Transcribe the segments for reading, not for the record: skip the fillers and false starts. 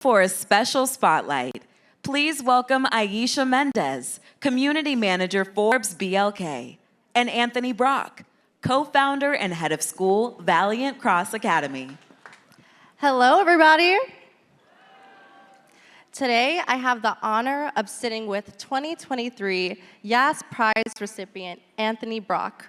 For a special spotlight, please welcome Ayisha Mendez, Community Manager, ForbesBLK, and Anthony Brock, co-founder and head of school, Valiant Cross Academy. Hello, everybody. Today, I have the honor of sitting with 2023 YAS Prize recipient, Anthony Brock,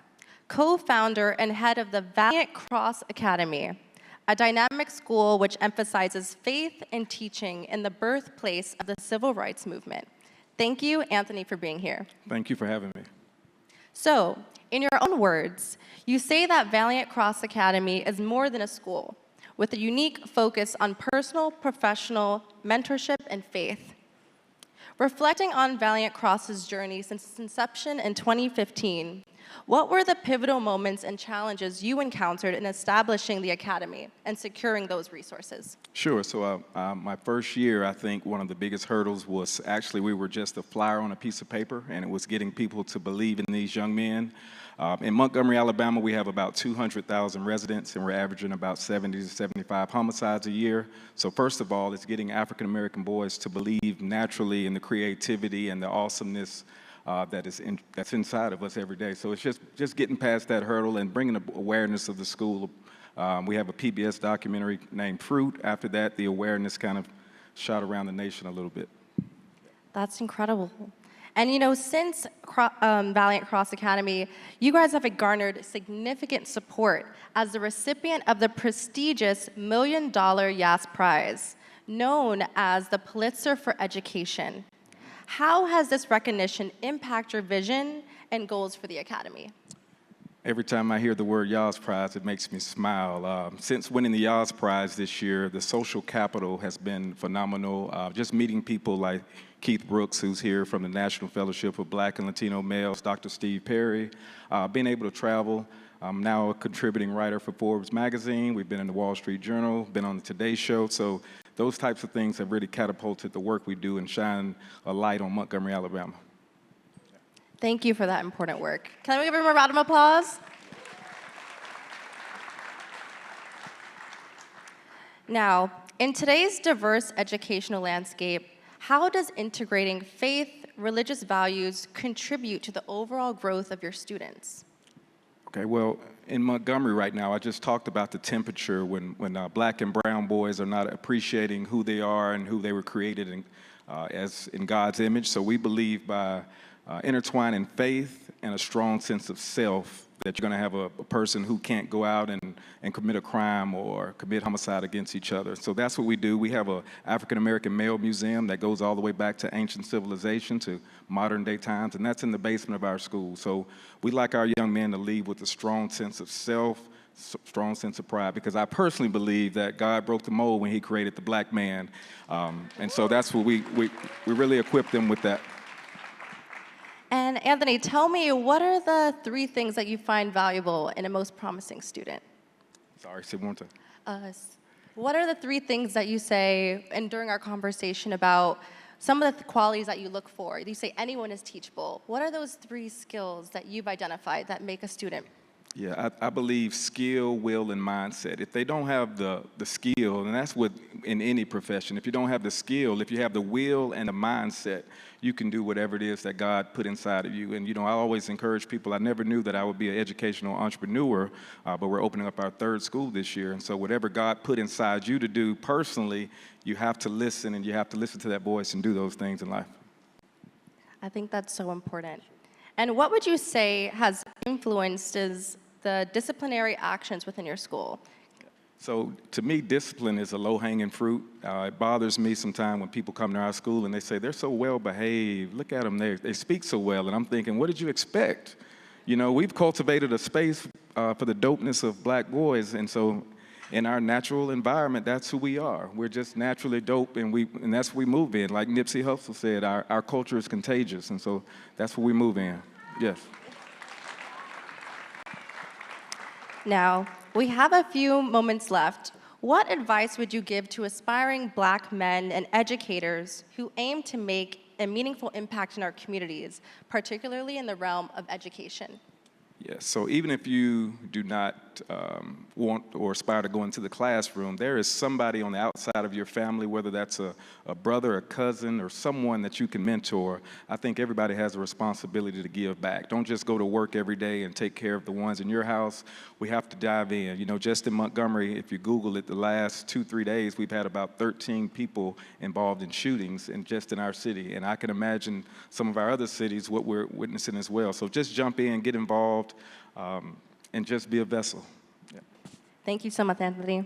co-founder and head of the Valiant Cross Academy, a dynamic school which emphasizes faith and teaching in the birthplace of the civil rights movement. Thank you, Anthony, for being here. Thank you for having me. So, in your own words, you say that Valiant Cross Academy is more than a school, with a unique focus on personal, professional, mentorship, and faith. Reflecting on Valiant Cross's journey since its inception in 2015, what were the pivotal moments and challenges you encountered in establishing the academy and securing those resources? Sure. So my first year, I think one of the biggest hurdles was actually we were just a flyer on a piece of paper, and it was getting people to believe in these young men. In Montgomery, Alabama, we have about 200,000 residents, and we're averaging about 70 to 75 homicides a year. So first of all, it's getting African-American boys to believe naturally in the creativity and the awesomeness that's inside of us every day. So it's just getting past that hurdle and bringing awareness of the school. We have a PBS documentary named Fruit. After that, the awareness kind of shot around the nation a little bit. That's incredible. And you know, since Valiant Cross Academy, you guys have garnered significant support as the recipient of the prestigious $1 Million YAS Prize, known as the Pitzer for Education. How has this recognition impacted your vision and goals for the Academy? Every time I hear the word YAS Prize, it makes me smile. Since winning the YAS Prize this year, the social capital has been phenomenal. Just meeting people like Keith Brooks, who's here from the National Fellowship of Black and Latino Males, Dr. Steve Perry, being able to travel. I'm now a contributing writer for Forbes magazine. We've been in the Wall Street Journal, been on the Today Show. So those types of things have really catapulted the work we do and shine a light on Montgomery, Alabama. Thank you for that important work. Can we give him a round of applause? Now, in today's diverse educational landscape, how does integrating faith, religious values contribute to the overall growth of your students? Okay, well, in Montgomery right now, I just talked about the temperature when black and brown boys are not appreciating who they are and who they were created as in God's image. So we believe by intertwining faith and a strong sense of self that you're going to have a person who can't go out and commit a crime or commit homicide against each other. So that's what we do. We have an African-American male museum that goes all the way back to ancient civilization, to modern day times, and that's in the basement of our school. So we like our young men to leave with a strong sense of self, strong sense of pride, because I personally believe that God broke the mold when he created the black man. And so that's what we really equip them with that. And Anthony, tell me, what are the 3 things that you find valuable in a most promising student? Sorry, say one more time. What are the 3 things that you say, and during our conversation about some of the qualities that you look for? You say anyone is teachable. What are those 3 skills that you've identified that make a student? Yeah, I believe skill, will, and mindset. If they don't have the skill, and that's what in any profession, if you don't have the skill, if you have the will and the mindset, you can do whatever it is that God put inside of you. And you know, I always encourage people, I never knew that I would be an educational entrepreneur, but we're opening up our 3rd school this year. And so whatever God put inside you to do personally, you have to listen, and you have to listen to that voice and do those things in life. I think that's so important. And what would you say has influenced the disciplinary actions within your school? So to me, discipline is a low-hanging fruit. It bothers me sometimes when people come to our school and they say, they're so well-behaved. Look at them, they speak so well. And I'm thinking, what did you expect? You know, we've cultivated a space for the dopeness of black boys. And so in our natural environment, that's who we are. We're just naturally dope, and that's what we move in. Like Nipsey Hussle said, our culture is contagious. And so that's what we move in. Yes. Now, we have a few moments left. What advice would you give to aspiring black men and educators who aim to make a meaningful impact in our communities, particularly in the realm of education? Yes, so even if you do not want or aspire to go into the classroom, there is somebody on the outside of your family, whether that's a brother, a cousin, or someone that you can mentor. I think everybody has a responsibility to give back. Don't just go to work every day and take care of the ones in your house. We have to dive in. You know, just in Montgomery, if you Google it, the last 2-3 days, we've had about 13 people involved in shootings just in our city. And I can imagine some of our other cities, what we're witnessing as well. So just jump in, get involved, and just be a vessel. Yeah. Thank you so much, Anthony.